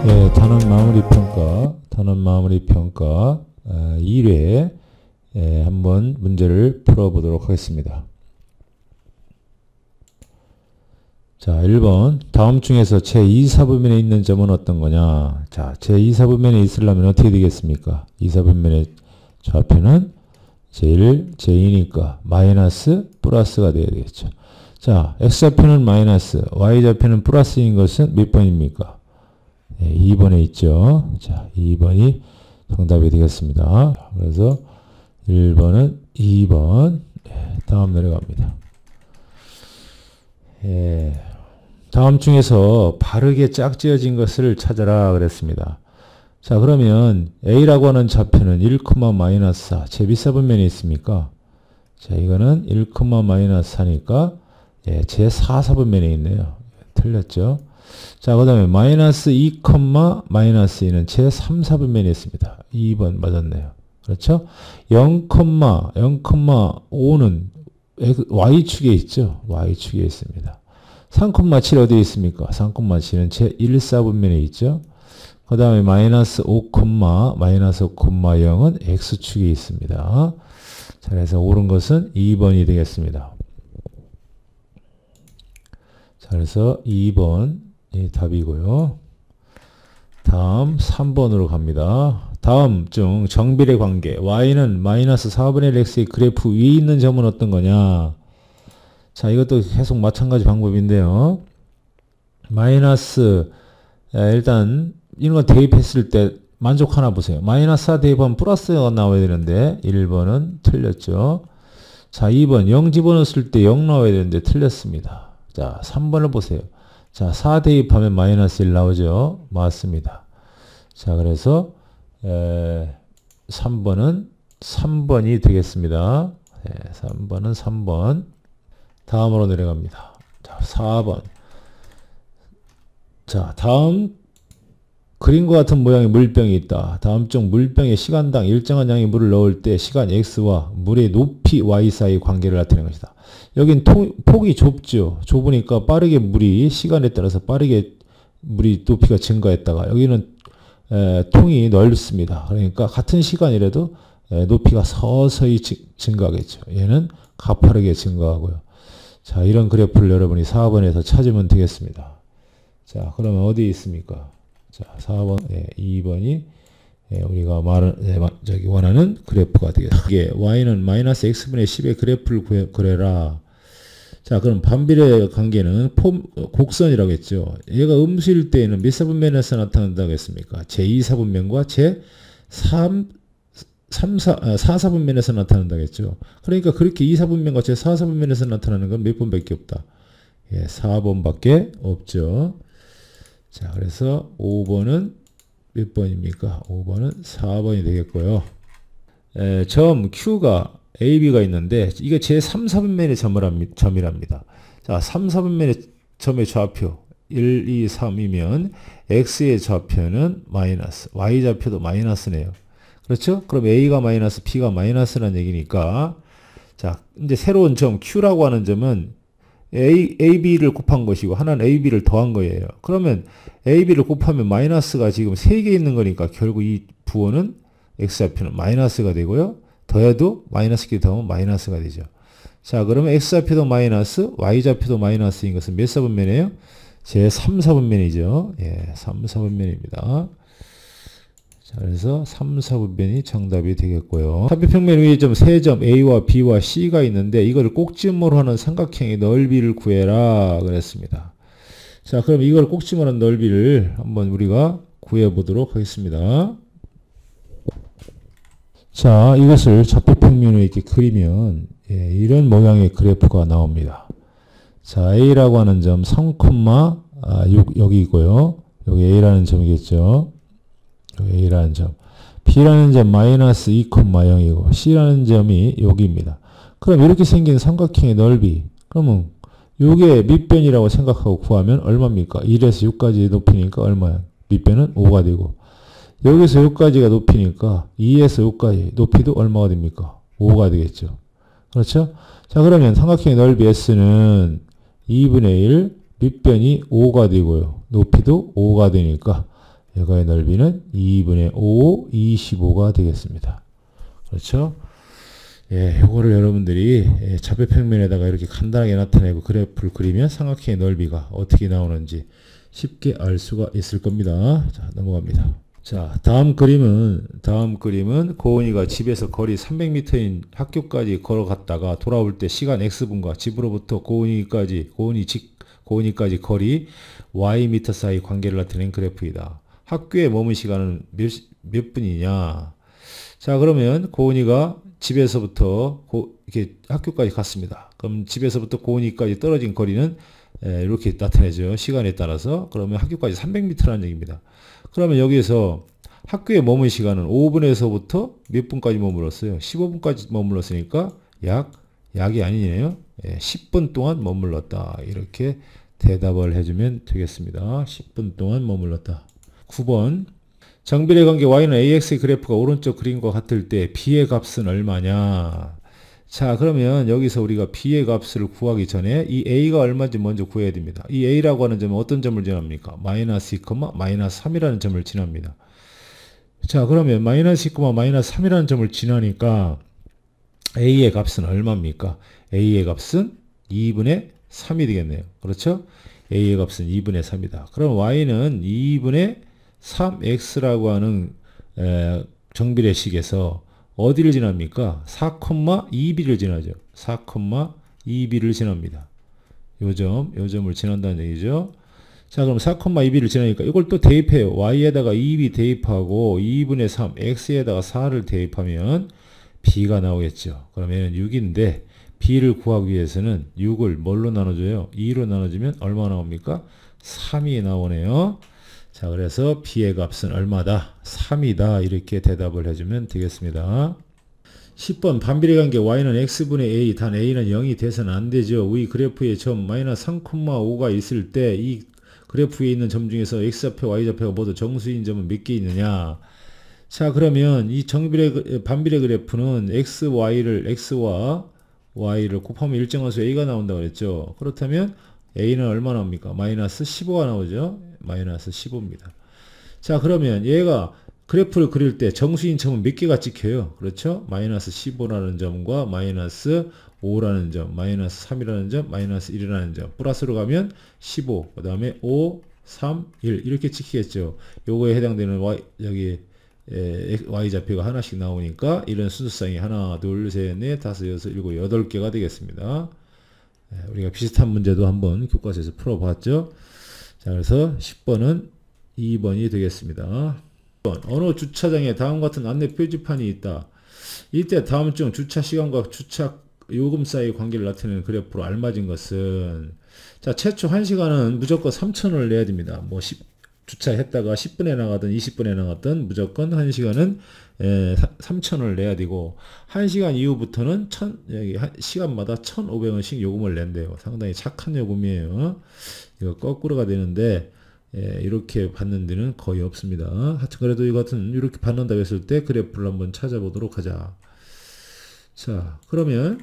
예, 단원 마무리 평가 1회 한번 문제를 풀어보도록 하겠습니다. 자, 1번. 다음 중에서 제2사분면에 있는 점은 어떤 거냐? 자, 제2사분면에 있으려면 어떻게 되겠습니까? 2사분면의 좌표는 제1, 제2니까 마이너스, 플러스가 되어야 되겠죠. 자, x좌표는 마이너스, y좌표는 플러스인 것은 몇 번입니까? 네, 2번에 있죠. 자, 2번이 정답이 되겠습니다. 그래서 1번은 2번. 네, 다음 내려갑니다. 예, 다음 중에서 바르게 짝지어진 것을 찾아라 그랬습니다. 자, 그러면 A라고 하는 좌표는 1, 마이너스 4. 제2사분면에 있습니까? 자, 이거는 1, 마이너스 4니까 예, 제4사분면에 있네요. 틀렸죠? 자, 그 다음에 마이너스 2, 마이너스 2는 제3사분면에 있습니다. 2번 맞았네요. 그렇죠? 0,5는 Y축에 있죠. Y축에 있습니다. 3,7 어디에 있습니까? 3,7은 제1사분면에 있죠. 그 다음에 마이너스 5, 마이너스 5,0은 X축에 있습니다. 자, 그래서 옳은 것은 2번이 되겠습니다. 자, 그래서 2번이 답이고요. 다음 3번으로 갑니다. 다음 중 정비례 관계 y는 마이너스 4분의 1 x의 그래프 위에 있는 점은 어떤 거냐? 자, 이것도 계속 마찬가지 방법인데요. 마이너스 일단 이런 거 대입했을 때 만족하나 보세요. 마이너스 4 대입하면 플러스가 나와야 되는데 1번은 틀렸죠. 자, 2번 0 집어넣었을 때 0 나와야 되는데 틀렸습니다. 자, 3번을 보세요. 자, 4 대입하면 마이너스 1 나오죠. 맞습니다. 자, 그래서 3번은 3번이 되겠습니다. 네, 3번은 3번. 다음으로 내려갑니다. 자, 4번. 자, 다음 그림과 같은 모양의 물병이 있다. 다음 중 물병에 시간당 일정한 양의 물을 넣을 때 시간 x와 물의 높이 y 사이 관계를 나타내는 것이다. 여긴 폭이 좁죠. 좁으니까 빠르게 물이 시간에 따라서 빠르게 물이 높이가 증가했다가 여기는 통이 넓습니다. 그러니까 같은 시간이라도 높이가 서서히 증가하겠죠. 얘는 가파르게 증가하고요. 자, 이런 그래프를 여러분이 4번에서 찾으면 되겠습니다. 자, 그러면 어디에 있습니까? 자, 4번, 2번이 우리가 원하는 그래프가 되겠습니다. 이게 y는 마이너스 x분의 10의 그래프를 그려라. 자, 그럼 반비례 관계는 곡선이라고 했죠. 얘가 음수일 때에는 몇 사분면에서 나타난다고 했습니까? 제2사분면과 제4사분면에서 나타난다고 했죠. 그러니까 그렇게 2사분면과 제4사분면에서 나타나는 건 몇 번밖에 없다. 예, 4번밖에 없죠. 자, 그래서 5번은 몇 번입니까? 5번은 4번이 되겠고요. 점 Q가 AB가 있는데 이게 제3사분면의 점이랍니다. 자, 3사분면의 점의 좌표 1, 2, 3이면 X의 좌표는 마이너스, Y좌표도 마이너스네요. 그렇죠? 그럼 A가 마이너스, B가 마이너스라는 얘기니까 자, 이제 새로운 점 Q라고 하는 점은 AB를 곱한 것이고 하나는 AB를 더한 거예요. 그러면 AB를 곱하면 마이너스가 지금 3개 있는 거니까 결국 이 부호는 X좌표는 마이너스가 되고요. 더해도 마이너스 끼리 더하면 마이너스가 되죠. 자, 그러면 X좌표도 마이너스, Y좌표도 마이너스인 것은 몇 사분면이에요? 제3사분면이죠. 예, 3사분면입니다. 자, 그래서 3사분면이 정답이 되겠고요. 사비평면 위에 점 3점 A와 B와 C가 있는데 이걸 꼭지모로 하는 삼각형의 넓이를 구해라 그랬습니다. 자, 그럼 이걸 꼭지모로 하는 넓이를 한번 우리가 구해보도록 하겠습니다. 자, 이것을 좌표평면으로 이렇게 그리면 이런 모양의 그래프가 나옵니다. 자, A라고 하는 점 3,6 여기고요. 여기 A라는 점이겠죠. 여기 A라는 점. B라는 점 마이너스 2,0이고 C라는 점이 여기입니다. 그럼 이렇게 생긴 삼각형의 넓이. 그러면 이게 밑변이라고 생각하고 구하면 얼마입니까? 1에서 6까지 높이니까 얼마야? 밑변은 5가 되고 여기서 여기까지가 높이니까 2에서 여기까지 높이도 얼마가 됩니까? 5가 되겠죠. 그렇죠? 자, 그러면 삼각형의 넓이 S는 2분의 1, 밑변이 5가 되고요. 높이도 5가 되니까 이거의 넓이는 2분의 5, 25가 되겠습니다. 그렇죠? 예, 요거를 여러분들이 좌표 평면에다가 이렇게 간단하게 나타내고 그래프를 그리면 삼각형의 넓이가 어떻게 나오는지 쉽게 알 수가 있을 겁니다. 자, 넘어갑니다. 자, 다음 그림은 고은이가 집에서 거리 300m인 학교까지 걸어갔다가 돌아올 때 시간 x분과 집으로부터 고은이까지 거리 ym 사이 관계를 나타낸 그래프이다. 학교에 머문 시간은 몇 분이냐? 자, 그러면 고은이가 집에서부터 이렇게 학교까지 갔습니다. 그럼 집에서부터 고은이까지 떨어진 거리는 이렇게 나타내죠. 시간에 따라서. 그러면 학교까지 300m라는 얘기입니다. 그러면 여기에서 학교에 머문 시간은 5분에서부터 몇 분까지 머물렀어요? 15분까지 머물렀으니까 약이 아니네요. 10분 동안 머물렀다. 이렇게 대답을 해주면 되겠습니다. 10분 동안 머물렀다. 9번. 정비례 관계 y는 ax의 그래프가 오른쪽 그림과 같을 때 b의 값은 얼마냐? 자, 그러면 여기서 우리가 b의 값을 구하기 전에 이 a가 얼마인지 먼저 구해야 됩니다. 이 a라고 하는 점은 어떤 점을 지납니까? 마이너스 2, 마이너스 3이라는 점을 지납니다. 자, 그러면 마이너스 2, 마이너스 3이라는 점을 지나니까 a의 값은 얼마입니까? a의 값은 2분의 3이 되겠네요. 그렇죠? a의 값은 2분의 3이다. 그럼 y는 2분의 3x라고 하는 정비례식에서 어디를 지납니까? 4,2b를 지나죠. 4,2b를 지납니다. 요 점을 지난다는 얘기죠. 자, 그럼 4,2b를 지나니까 이걸 또 대입해요. y에다가 2b 대입하고 2분의 3, x에다가 4를 대입하면 b가 나오겠죠. 그러면 6인데 b를 구하기 위해서는 6을 뭘로 나눠줘요? 2로 나눠주면 얼마 나옵니까? 3이 나오네요. 자, 그래서 b의 값은 얼마다? 3이다. 이렇게 대답을 해주면 되겠습니다. 10번 반비례 관계 y는 x분의 a, 단 a는 0이 돼서는 안 되죠. 위 그래프의 점 마이너스 3,5가 있을 때 이 그래프에 있는 점 중에서 x좌표, y좌표가 모두 정수인 점은 몇 개 있느냐? 자, 그러면 이 반비례 그래프는 x와 y를 곱하면 일정한 수 a가 나온다고 그랬죠. 그렇다면 a는 얼마 나옵니까? 마이너스 15가 나오죠. 마이너스 15입니다. 자, 그러면 얘가 그래프를 그릴 때 정수인 점은 몇 개가 찍혀요? 그렇죠? 마이너스 15라는 점과 마이너스 5라는 점, 마이너스 3이라는 점, 마이너스 1이라는 점. 플러스로 가면 15, 그 다음에 5, 3, 1 이렇게 찍히겠죠. 요거에 해당되는 y좌표가 하나씩 나오니까 이런 순서상이 하나, 둘, 셋, 넷, 다섯, 여섯, 일곱, 8개가 되겠습니다. 우리가 비슷한 문제도 한번 교과서에서 풀어봤죠. 자, 그래서 10번은 2번이 되겠습니다. 어느 주차장에 다음과 같은 안내 표지판이 있다. 이때 다음 중 주차 시간과 주차 요금 사이의 관계를 나타내는 그래프로 알맞은 것은, 자, 최초 1시간은 무조건 3,000원을 내야 됩니다. 뭐 주차했다가 10분에 나가든 20분에 나갔든 무조건 1시간은 3,000원을 내야 되고, 1시간 이후부터는 시간마다 1,500원씩 요금을 낸대요. 상당히 착한 요금이에요. 이거 거꾸로가 되는데 이렇게 받는 데는 거의 없습니다. 하여튼 그래도 이렇게 받는다고 했을 때 그래프를 한번 찾아보도록 하자. 자, 그러면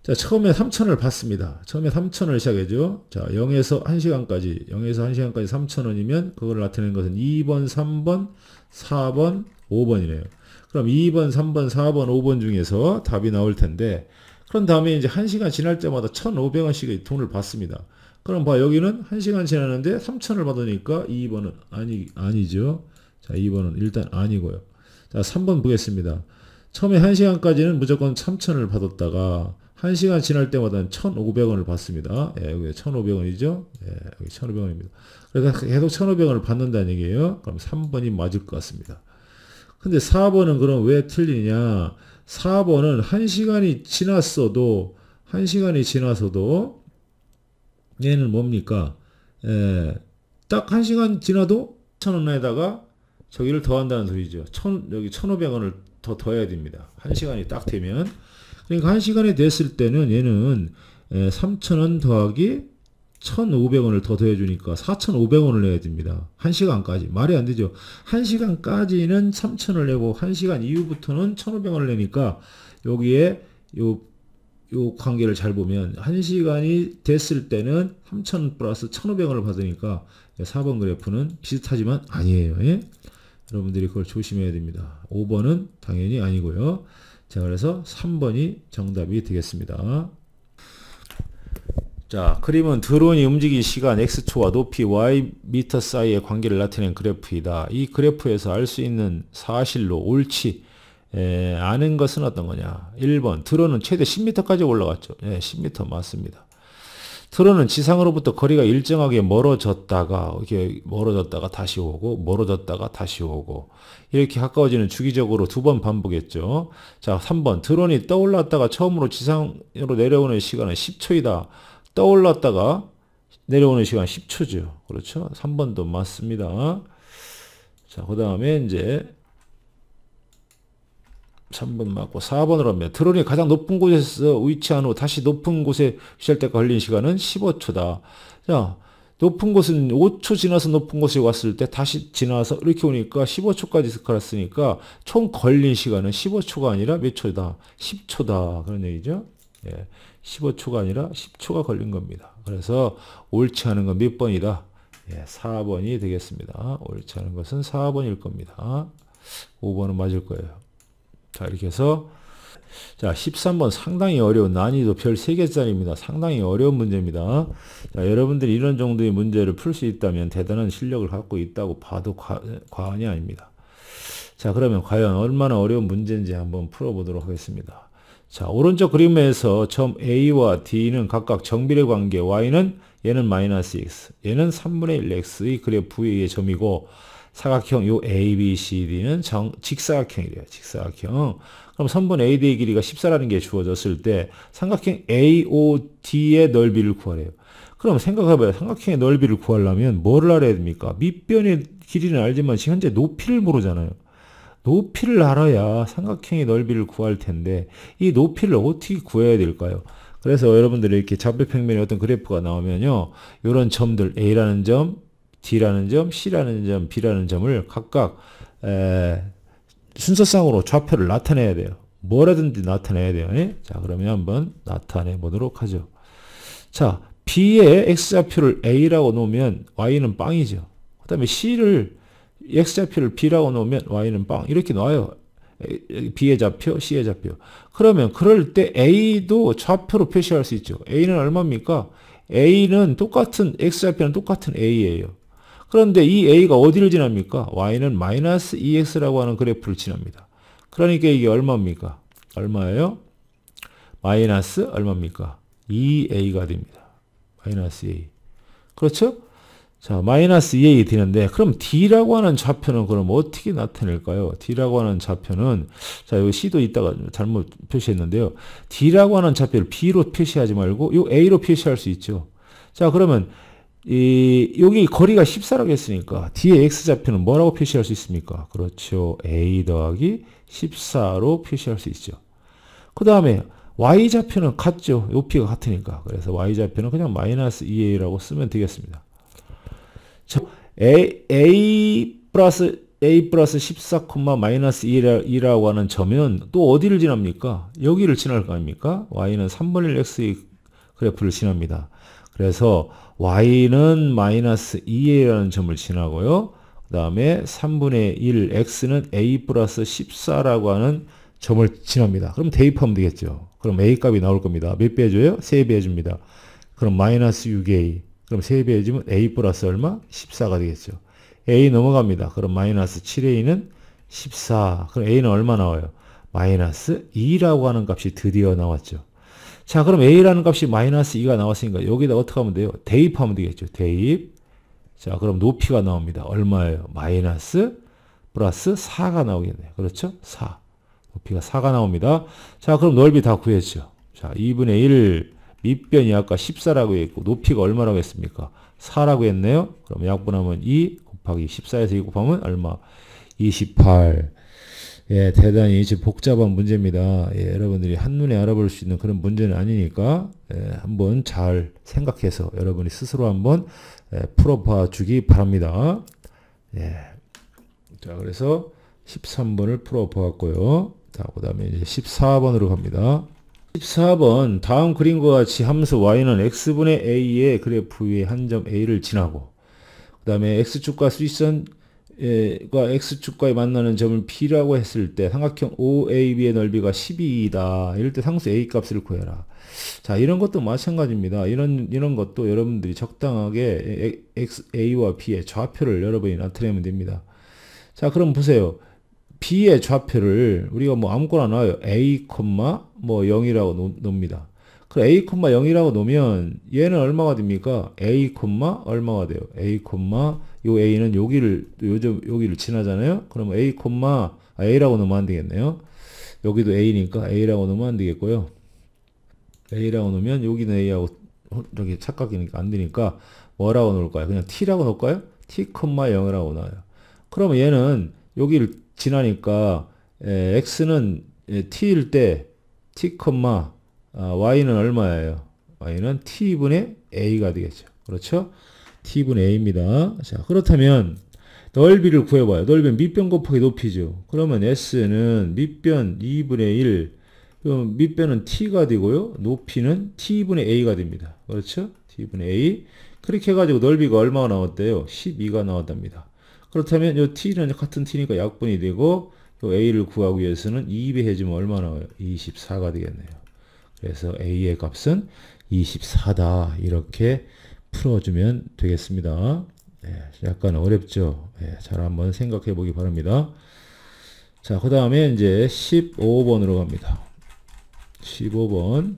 자, 처음에 3,000원을 받습니다. 처음에 3,000원을 시작해죠. 자, 0에서 1시간까지 3,000원이면 그걸 나타내는 것은 2번, 3번, 4번, 5번이네요. 그럼 2번, 3번, 4번, 5번 중에서 답이 나올 텐데, 그런 다음에 이제 1시간 지날 때마다 1,500원씩의 돈을 받습니다. 그럼 여기는 1시간 지났는데 3,000원을 받으니까 2번은 아니죠. 자, 2번은 일단 아니고요. 자, 3번 보겠습니다. 처음에 1시간까지는 무조건 3,000원을 받았다가 1시간 지날 때마다 1,500원을 받습니다. 여기 1,500원이죠. 여기 1,500원입니다. 그래서 계속 1,500원을 받는다는 얘기예요. 그럼 3번이 맞을 것 같습니다. 근데 4번은 그럼 왜 틀리냐? 4번은 1시간이 지났어도 얘는 뭡니까? 딱 1시간 지나도 1,000원에다가 저기를 더한다는 소리죠. 여기 1,500원을 더 더해야 됩니다. 1시간이 딱 되면. 그러니까 1시간이 됐을 때는 얘는 3,000원 더하기 1,500원을 더 더해주니까 4,500원을 내야 됩니다. 1시간까지. 말이 안 되죠. 1시간까지는 3,000원을 내고 1시간 이후부터는 1,500원을 내니까 여기에 요 요 관계를 잘 보면 1시간이 됐을 때는 3,000 플러스 1,500원을 받으니까 4번 그래프는 비슷하지만 아니에요. 예? 여러분들이 그걸 조심해야 됩니다. 5번은 당연히 아니고요. 자, 그래서 3번이 정답이 되겠습니다. 자, 그림은 드론이 움직이는 시간 x초와 높이 y미터 사이의 관계를 나타낸 그래프이다. 이 그래프에서 알 수 있는 사실로 옳지 아는 것은 어떤 거냐. 1번 드론은 최대 10m까지 올라갔죠. 10m 맞습니다. 드론은 지상으로부터 거리가 일정하게 멀어졌다가 이렇게 멀어졌다가 다시 오고 멀어졌다가 다시 오고 이렇게 가까워지는 주기적으로 2번 반복했죠. 자, 3번 드론이 떠올랐다가 처음으로 지상으로 내려오는 시간은 10초이다. 떠올랐다가 내려오는 시간 10초죠. 그렇죠? 3번도 맞습니다. 자, 그 다음에 이제 3번 맞고 4번으로 하면 드론이 가장 높은 곳에서 위치한 후 다시 높은 곳에 위치할 때까지 걸린 시간은 15초다. 자, 높은 곳은 5초 지나서 높은 곳에 왔을 때 다시 지나서 이렇게 오니까 15초까지 걸었으니까 총 걸린 시간은 15초가 아니라 몇 초다? 10초다. 그런 얘기죠. 15초가 아니라 10초가 걸린 겁니다. 그래서 옳지 않은 건 몇 번이다? 4번이 되겠습니다. 옳지 않은 것은 4번일 겁니다. 5번은 맞을 거예요. 자, 이렇게 해서 자, 13번 상당히 어려운 난이도 별 3개짜리입니다. 상당히 어려운 문제입니다. 자, 여러분들이 이런 정도의 문제를 풀 수 있다면 대단한 실력을 갖고 있다고 봐도 과언이 아닙니다. 자, 그러면 과연 얼마나 어려운 문제인지 한번 풀어보도록 하겠습니다. 자, 오른쪽 그림에서 점 A와 D는 각각 정비례 관계, Y는 얘는 마이너스 X, 얘는 3분의 1 X의 그래프의 점이고 사각형 요 A, B, C, D는 직사각형이래요. 직사각형. 그럼 선분 AD의 길이가 14라는 게 주어졌을 때 삼각형 AOD의 넓이를 구하래요. 그럼 생각해봐요. 삼각형의 넓이를 구하려면 뭐를 알아야 됩니까? 밑변의 길이는 알지만 지금 현재 높이를 모르잖아요. 높이를 알아야 삼각형의 넓이를 구할 텐데 이 높이를 어떻게 구해야 될까요? 그래서 여러분들이 이렇게 좌표평면에 어떤 그래프가 나오면요. 이런 점들 A라는 점, D라는 점, C라는 점, B라는 점을 각각 순서상으로 좌표를 나타내야 돼요. 뭐라든지 나타내야 돼요. 예? 자, 그러면 한번 나타내 보도록 하죠. 자, B의 X좌표를 A라고 놓으면 Y는 빵이죠. 그 다음에 C를 X좌표를 B라고 놓으면 Y는 빵. 이렇게 나와요. B의 좌표, C의 좌표. 그러면 그럴 때 A도 좌표로 표시할 수 있죠. A는 얼마입니까? A는 똑같은, X좌표는 똑같은 A예요. 그런데 이 A가 어디를 지납니까? Y는 마이너스 2X라고 하는 그래프를 지납니다. 그러니까 이게 얼마입니까? 얼마예요? 마이너스 얼마입니까? 2A가 됩니다. 마이너스 2A. 그렇죠? 자, 마이너스 2A 되는데, 그럼 D라고 하는 좌표는 그럼 어떻게 나타낼까요? D라고 하는 좌표는, 자, 여기 C도 있다가 잘못 표시했는데요. D라고 하는 좌표를 B로 표시하지 말고, 요 A로 표시할 수 있죠. 자, 그러면, 여기 거리가 14라고 했으니까, D의 X좌표는 뭐라고 표시할 수 있습니까? 그렇죠. A 더하기 14로 표시할 수 있죠. 그 다음에, Y좌표는 같죠. 높이가 같으니까. 그래서 Y좌표는 그냥 마이너스 2A라고 쓰면 되겠습니다. A 플러스 14, 마이너스 2라고 하는 점은 또 어디를 지납니까? 여기를 지날 거 아닙니까? Y는 3분의 1 X의 그래프를 지납니다. 그래서 Y는 마이너스 2A라는 점을 지나고요. 그 다음에 3분의 1 X는 A 플러스 14라고 하는 점을 지납니다. 그럼 대입하면 되겠죠. 그럼 A 값이 나올 겁니다. 몇 배 해줘요? 3배 해줍니다. 그럼 마이너스 6A. 그럼 3배 해주면 A 플러스 얼마? 14가 되겠죠. A 넘어갑니다. 그럼 마이너스 7A는 14. 그럼 A는 얼마 나와요? 마이너스 2라고 하는 값이 드디어 나왔죠. 자, 그럼 A라는 값이 마이너스 2가 나왔으니까 여기다 어떻게 하면 돼요? 대입하면 되겠죠. 대입. 자, 그럼 높이가 나옵니다. 얼마예요? 마이너스 플러스 4가 나오겠네요. 그렇죠? 4. 높이가 4가 나옵니다. 자, 그럼 넓이 다 구했죠. 자, 2분의 1 밑변이 아까 14라고 했고 높이가 얼마라고 했습니까? 4라고 했네요. 그럼 약분하면 2 곱하기 14에서 2 곱하면 얼마? 28. 예, 대단히 복잡한 문제입니다. 예, 여러분들이 한눈에 알아볼 수 있는 그런 문제는 아니니까 한번 잘 생각해서 여러분이 스스로 한번 풀어봐 주기 바랍니다. 예. 자, 그래서 13번을 풀어보았고요. 자, 그 다음에 이제 14번으로 갑니다. 14번 다음 그림과 같이 함수 y는 x분의 a의 그래프 위에 한 점 a를 지나고 그 다음에 x축과 수직선과 x축과에 만나는 점을 P라고 했을 때 삼각형 OAB의 넓이가 12이다. 이럴 때 상수 A 값을 구해라. 자, 이런 것도 마찬가지입니다. 이런 것도 여러분들이 적당하게 A와 B의 좌표를 여러분이 나타내면 됩니다. 자, 그럼 보세요. B의 좌표를 우리가 뭐 아무거나 놔요. A, 뭐 0이라고 놓습니다. 그럼 A, 0이라고 놓으면 얘는 얼마가 됩니까? A, 얼마가 돼요? A, 요 A는 여기를 지나잖아요. 그럼 A라고 놓으면 안 되겠네요. 여기도 A니까 A라고 놓으면 안 되겠고요. A라고 놓으면 여기는 A하고 저기 착각이니까 안 되니까 뭐라고 놓을까요? 그냥 T라고 놓을까요? T, 0이라고 나와요. 그러면 얘는 여기를 지나니까 X는 T일 때 T, Y는 얼마예요? Y는 T분의 A가 되겠죠. 그렇죠? T분의 A입니다. 자, 그렇다면 넓이를 구해봐요. 넓이는 밑변 곱하기 높이죠. 그러면 S는 밑변 2분의 1, 그럼 밑변은 T가 되고요. 높이는 T분의 A가 됩니다. 그렇죠? T분의 A. 그렇게 해가지고 넓이가 얼마가 나왔대요? 12가 나왔답니다. 그렇다면 이 T는 같은 T니까 약분이 되고 이 A를 구하기 위해서는 2배 해주면 얼마 나와요? 24가 되겠네요. 그래서 A의 값은 24다. 이렇게 풀어주면 되겠습니다. 네, 약간 어렵죠? 네, 잘 한번 생각해 보기 바랍니다. 자, 그 다음에 이제 15번으로 갑니다. 15번.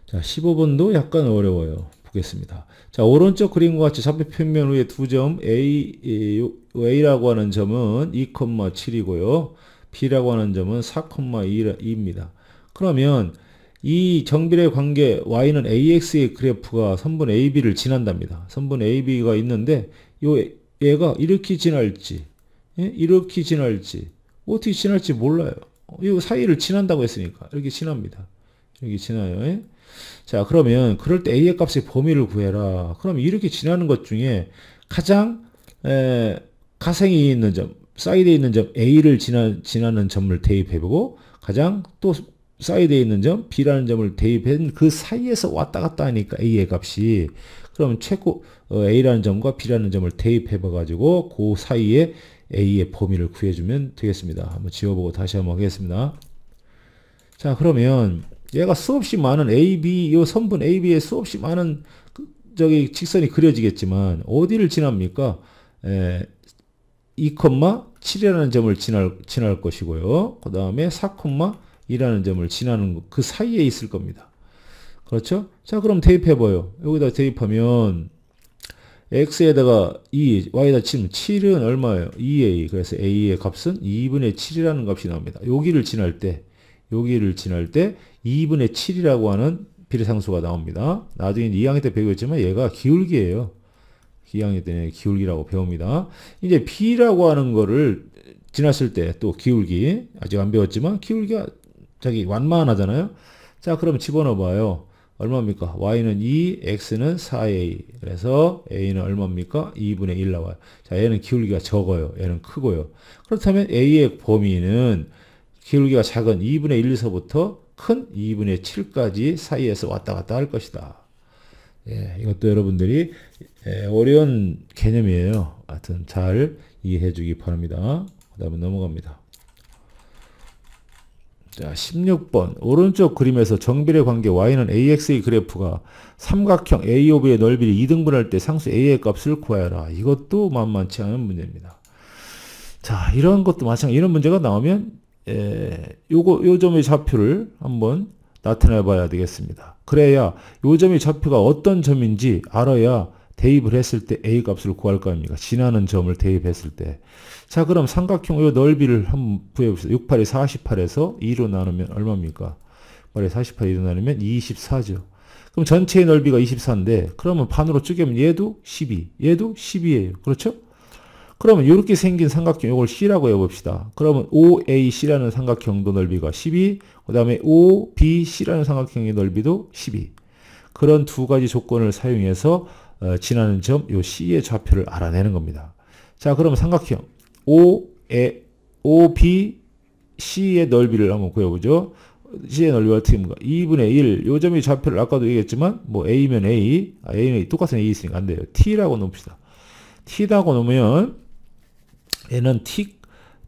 자, 15번도 약간 어려워요. 보겠습니다. 자, 오른쪽 그림과 같이 좌표 평면 위에 두 점 A라고 하는 점은 2,7이고요. B라고 하는 점은 4,2입니다. 그러면 이 정비례 관계 y는 ax의 그래프가 선분 AB를 지난답니다. 선분 AB가 있는데 얘가 이렇게 지날지, 이렇게 지날지, 어떻게 지날지 몰라요. 이 사이를 지난다고 했으니까 이렇게 지납니다. 이렇게 지나요. 자, 그러면 그럴 때 A의 값의 범위를 구해라. 그럼 이렇게 지나는 것 중에 가장 가생이 있는 점, 사이드에 있는 점 A를 지나는 점을 대입해보고 가장 또 사이드에 있는 점 B라는 점을 대입한 그 사이에서 왔다 갔다 하니까 A의 값이 그러면 최고 A라는 점과 B라는 점을 대입해봐 가지고 그 사이에 A의 범위를 구해주면 되겠습니다. 한번 지워보고 다시 한번 하겠습니다. 자, 그러면 얘가 수없이 많은 AB, 이 선분 AB에 수없이 많은 저기 직선이 그려지겠지만 어디를 지납니까? 2,7이라는 점을 지날 것이고요. 그 다음에 4,2라는 점을 지나는 그 사이에 있을 겁니다. 그렇죠? 자, 그럼 대입해봐요. 여기다 대입하면 x에다가 2, y에다 치면 7은 얼마예요? 2a. 그래서 a의 값은 2분의 7이라는 값이 나옵니다. 여기를 지날 때 2분의 7이라고 하는 비례상수가 나옵니다. 나중에 2학년 때 배우겠지만 얘가 기울기예요. 2학년 때는 기울기라고 배웁니다. 이제 b라고 하는 거를 지났을 때 또 기울기, 아직 안 배웠지만 기울기가 저기 완만하잖아요. 자, 그럼 집어넣어 봐요. 얼마입니까? y는 2, x는 4a. 그래서 a는 얼마입니까? 2분의 1 나와요. 자, 얘는 기울기가 적어요. 얘는 크고요. 그렇다면 a의 범위는 기울기가 작은 2분의 1에서부터 큰 2분의 7까지 사이에서 왔다 갔다 할 것이다. 예, 이것도 여러분들이 어려운 개념이에요. 하여튼 잘 이해해 주기 바랍니다. 그 다음에 넘어갑니다. 자, 16번. 오른쪽 그림에서 정비례 관계 y는 ax의 그래프가 삼각형 AOB의 넓이를 2등분할 때 상수 a의 값을 구하여라. 이것도 만만치 않은 문제입니다. 자, 이런 것도 마찬가지. 이런 문제가 나오면 요 점의 좌표를 한번 나타내 봐야 되겠습니다. 그래야 요 점의 좌표가 어떤 점인지 알아야 대입을 했을 때 A 값을 구할 거 아닙니까? 지나는 점을 대입했을 때. 자, 그럼 삼각형 요 넓이를 한번 구해봅시다. 6, 8이 48에서 2로 나누면 얼마입니까? 8에 48, 2로 나누면 24죠. 그럼 전체의 넓이가 24인데, 그러면 반으로 쪼개면 얘도 12, 얘도 12예요. 그렇죠? 그러면 이렇게 생긴 삼각형, 이걸 C라고 해봅시다. 그러면 OAC라는 삼각형도 넓이가 12, 그 다음에 OBC라는 삼각형의 넓이도 12. 그런 두 가지 조건을 사용해서 지나는 점, 요 C의 좌표를 알아내는 겁니다. 자, 그러면 삼각형 OBC의 넓이를 한번 구해보죠. C의 넓이가 어떻게 됩니까? 2분의 1. 요 점이 좌표를 아까도 얘기했지만 뭐 A면 A는 똑같은 A 있으니까 안 돼요. T라고 놓읍시다. T라고 놓으면 얘는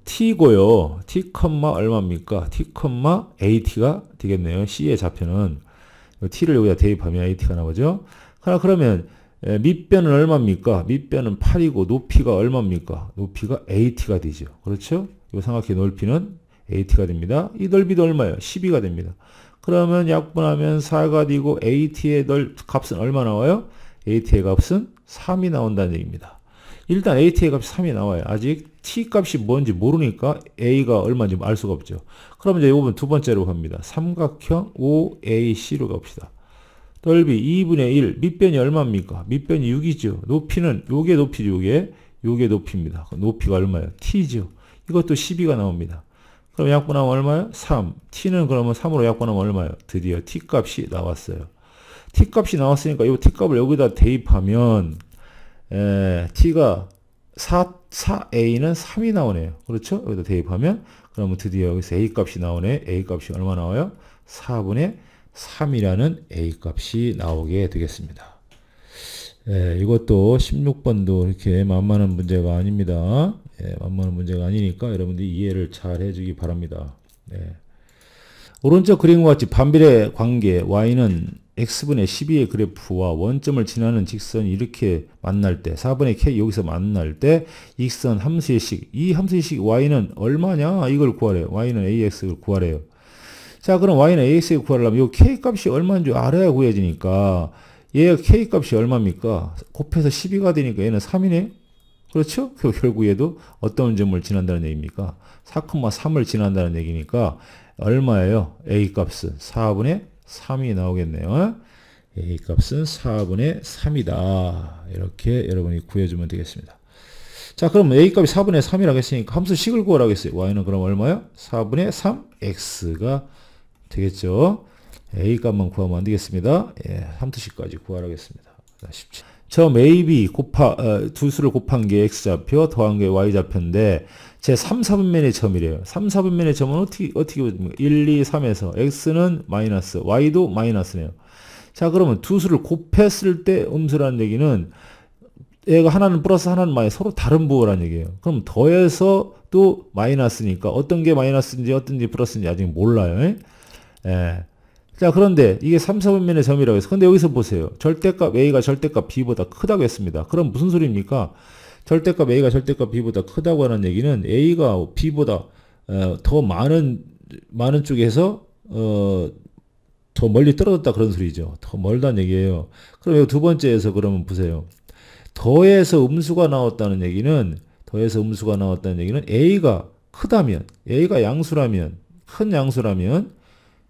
T고요. T, 얼마입니까? T, AT가 되겠네요. C의 좌표는. T를 여기다 대입하면 AT가 나오죠. 그러면 밑변은 얼마입니까? 밑변은 8이고 높이가 얼마입니까? 높이가 AT가 되죠. 그렇죠? 이 삼각형의 넓이는 AT가 됩니다. 이 넓이도 얼마예요? 12가 됩니다. 그러면 약분하면 4가 되고 AT의 값은 얼마 나와요? AT의 값은 3이 나온다는 얘기입니다. 일단 AT의 값이 3이 나와요. 아직 T 값이 뭔지 모르니까 A가 얼마인지 알 수가 없죠. 그럼 이제 이 부분 두 번째로 갑니다. 삼각형 OAC로 갑시다. 넓이 2분의 1, 밑변이 얼마입니까? 밑변이 6이죠. 높이는 요게 높이죠. 요게 높이입니다. 높이가 얼마예요? T죠. 이것도 12가 나옵니다. 그럼 약분하면 얼마예요? 3. T는 그러면 3으로 약분하면 얼마예요? 드디어 T 값이 나왔어요. T 값이 나왔으니까 이 T 값을 여기다 대입하면 T가 4A는 3이 나오네요. 그렇죠? 여기다 대입하면 그러면 드디어 여기서 A 값이 나오네. A 값이 얼마 나와요? 4분의 3이라는 A 값이 나오게 되겠습니다. 이것도 16번도 이렇게 만만한 문제가 아닙니다. 만만한 문제가 아니니까 여러분들이 이해를 잘 해주기 바랍니다. 오른쪽 그림과 같이 반비례 관계 Y는 X분의 12의 그래프와 원점을 지나는 직선이 이렇게 만날 때 4분의 K 여기서 만날 때 익선 함수의 식, 이 함수의 식 Y는 얼마냐? 이걸 구하래요. Y는 AX를 구하래요. 자, 그럼 Y는 AX를 구하려면 이 K 값이 얼마인 줄 알아야 구해지니까 얘가 K 값이 얼마입니까? 곱해서 12가 되니까 얘는 3이네? 그렇죠? 결국 얘도 어떤 점을 지난다는 얘기입니까? 4,3을 지난다는 얘기니까 얼마예요? A 값은 4분의 3이 나오겠네요. A 값은 4분의 3이다. 이렇게 여러분이 구해주면 되겠습니다. 자, 그럼 A 값이 4분의 3이라고 했으니까 함수식을 구하라고 했어요. Y는 그럼 얼마요? 4분의 3 X가 되겠죠. A 값만 구하면 안 되겠습니다. 함수식까지 구하라고 했습니다. 쉽지. 처음 A, B 두 수를 곱한 게 X좌표, 더한 게 Y좌표인데 제 3, 4분면의 점이래요. 3, 4분면의 점은 어떻게 보십니까? 1, 2, 3에서 X는 마이너스, Y도 마이너스네요. 자, 그러면 두 수를 곱했을 때 음수라는 얘기는 얘가 하나는 플러스 하나는 마이너스 서로 다른 부호라는 얘기예요. 그럼 더해서 또 마이너스니까 어떤 게 마이너스인지 어떤 게 플러스인지 아직 몰라요. 자, 그런데 이게 3, 4분면의 점이라고 해서 근데 여기서 보세요. 절대값 A가 절대값 B보다 크다고 했습니다. 그럼 무슨 소리입니까? 절대값 A가 절대값 B보다 크다고 하는 얘기는 A가 B보다 더 많은 쪽에서 더 멀리 떨어졌다 그런 소리죠. 더 멀다는 얘기예요. 그럼 여기 두 번째에서 그러면 보세요. 더해서 음수가 나왔다는 얘기는 A가 크다면, A가 양수라면, 큰 양수라면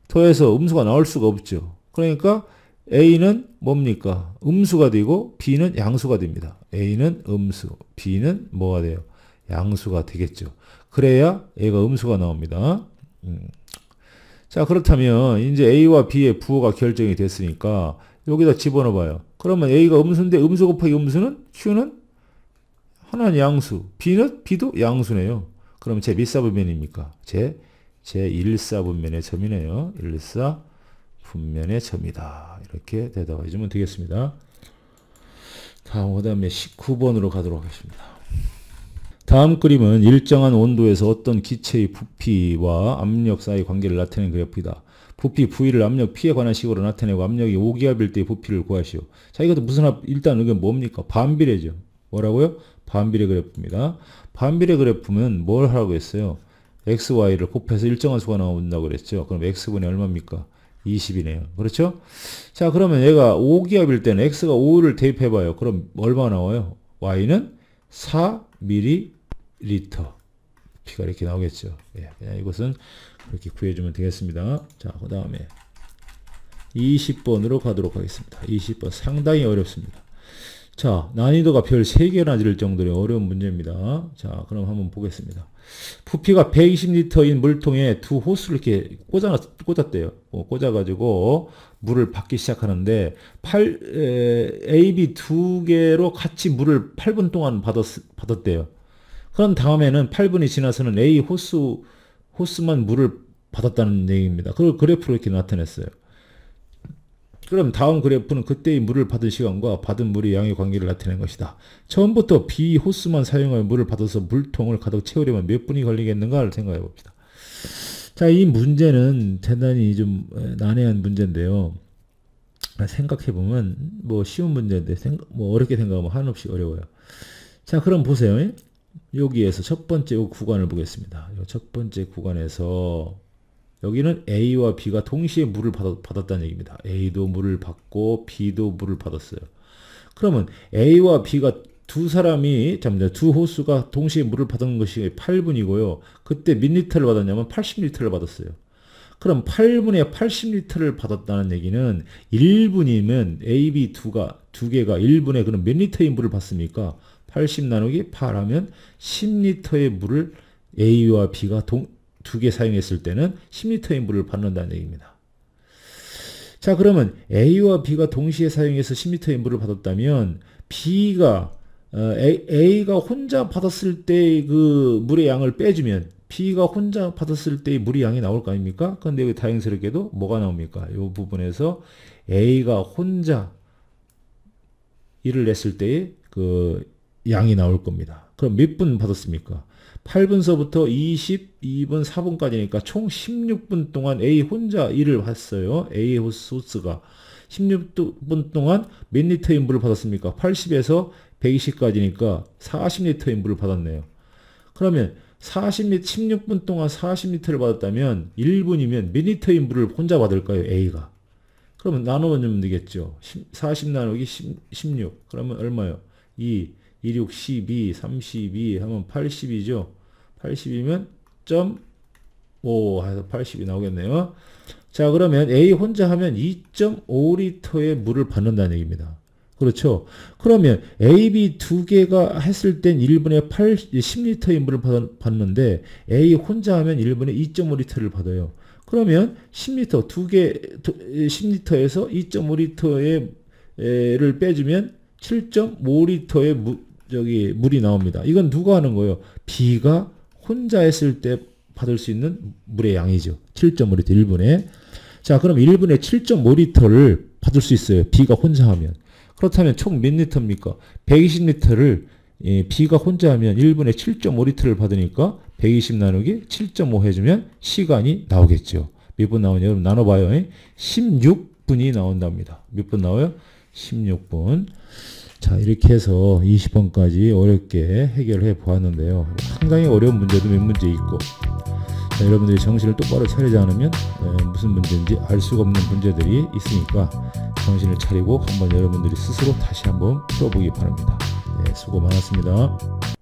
더해서 음수가 나올 수가 없죠. 그러니까 A는 뭡니까? 음수가 되고 B는 양수가 됩니다. A는 음수, B는 뭐가 돼요? 양수가 되겠죠. 그래야 A가 음수가 나옵니다. 자, 그렇다면 이제 A와 B의 부호가 결정이 됐으니까 여기다 집어넣어 봐요. 그러면 A가 음수인데 음수 곱하기 음수는 Q는 하나는 양수, B도 양수네요. 그럼 제 몇 사분면입니까? 제 1사분면의 점이네요. 1사분면의 점이다. 이렇게 대답해 주면 되겠습니다. 다음 그 다음에 19번으로 가도록 하겠습니다. 다음 그림은 일정한 온도에서 어떤 기체의 부피와 압력 사이의 관계를 나타내는 그래프이다. 부피 V를 압력 P에 관한 식으로 나타내고 압력이 5기압일 때의 부피를 구하시오. 자, 이것도 무슨 일단 이게 뭡니까? 반비례죠. 뭐라고요? 반비례 그래프입니다. 반비례 그래프면 뭘 하라고 했어요? X, Y를 곱해서 일정한 수가 나온다고 그랬죠. 그럼 X분이 얼마입니까? 20이네요. 그렇죠? 자, 그러면 얘가 5기압일 때는 X가 5를 대입해봐요. 그럼 얼마 나와요? Y는 4ml. P가 이렇게 나오겠죠. 그냥 이것은 그렇게 구해주면 되겠습니다. 자, 그 다음에 20번으로 가도록 하겠습니다. 20번 상당히 어렵습니다. 자, 난이도가 별 3개나 될 정도의 어려운 문제입니다. 자, 그럼 한번 보겠습니다. 부피가 120리터인 물통에 두 호스를 이렇게 꽂았대요. 꽂아가지고 물을 받기 시작하는데 A, B 두 개로 같이 물을 8분 동안 받았대요. 그럼 다음에는 8분이 지나서는 A 호스만 물을 받았다는 얘기입니다. 그걸 그래프로 이렇게 나타냈어요. 그럼 다음 그래프는 그때의 물을 받은 시간과 받은 물의 양의 관계를 나타낸 것이다. 처음부터 B 호스만 사용하여 물을 받아서 물통을 가득 채우려면 몇 분이 걸리겠는가를 생각해 봅시다. 자, 이 문제는 대단히 좀 난해한 문제인데요. 생각해 보면 뭐 쉬운 문제인데 뭐 어렵게 생각하면 한없이 어려워요. 자, 그럼 보세요. 여기에서 첫 번째 구간을 보겠습니다. 첫 번째 구간에서 여기는 A와 B가 동시에 물을 받았다는 얘기입니다. A도 물을 받고 B도 물을 받았어요. 그러면 A와 B가 두 호수가 동시에 물을 받은 것이 8분이고요. 그때 몇 리터를 받았냐면 80리터를 받았어요. 그럼 8분에 80리터를 받았다는 얘기는 1분이면 A, B 두 개가 1분에 그럼 몇 리터의 물을 받습니까? 80 나누기 8 하면 10리터의 물을 A와 B가 두 개 사용했을 때는 10리터의 물을 받는다는 얘기입니다. 자, 그러면 A와 B가 동시에 사용해서 10리터의 물을 받았다면 A가 혼자 받았을 때 그 물의 양을 빼주면 B가 혼자 받았을 때의 물의 양이 나올 거 아닙니까? 그런데 여기 다행스럽게도 뭐가 나옵니까? 이 부분에서 A가 혼자 일을 냈을 때의 그 양이 나올 겁니다. 그럼 몇 분 받았습니까? 8분서부터 22분, 4분까지니까 총 16분 동안 A 혼자 일을 했어요. A 호스가 16분 동안 몇 리터의 물을 받았습니까? 80에서 120까지니까 40리터의 물을 받았네요. 그러면 16분 동안 40리터를 받았다면 1분이면 몇 리터의 물을 혼자 받을까요? A가. 그러면 나누면 되겠죠. 40 나누기 16. 그러면 얼마요? 2, 6, 12, 32 하면 80이죠. 80이면 0.5 해서 80이 나오겠네요. 자, 그러면 A 혼자 하면 2.5리터의 물을 받는다는 얘기입니다. 그렇죠. 그러면 A, B 두 개가 했을 땐 1분에 10리터의 물을 받는데 A 혼자 하면 1분에 2.5리터를 받아요. 그러면 10리터, 10리터에서 2.5리터를 빼주면 7.5리터의 물이 나옵니다. 이건 누가 하는 거예요? B가 혼자 했을 때 받을 수 있는 물의 양이죠. 7.5리터 1분에. 자, 그럼 1분에 7.5리터를 받을 수 있어요. B가 혼자 하면. 그렇다면 총 몇 리터입니까? 120리터를 B가 혼자 하면 1분에 7.5리터를 받으니까 120 나누기 7.5 해주면 시간이 나오겠죠. 몇 분 나오냐? 여러분 나눠봐요. 16분이 나온답니다. 몇 분 나와요? 16분. 자, 이렇게 해서 20번까지 어렵게 해결해 보았는데요. 상당히 어려운 문제도 몇 문제 있고, 자, 여러분들이 정신을 똑바로 차리지 않으면 무슨 문제인지 알 수가 없는 문제들이 있으니까 정신을 차리고 한번 여러분들이 스스로 다시 한번 풀어보기 바랍니다. 네, 수고 많았습니다.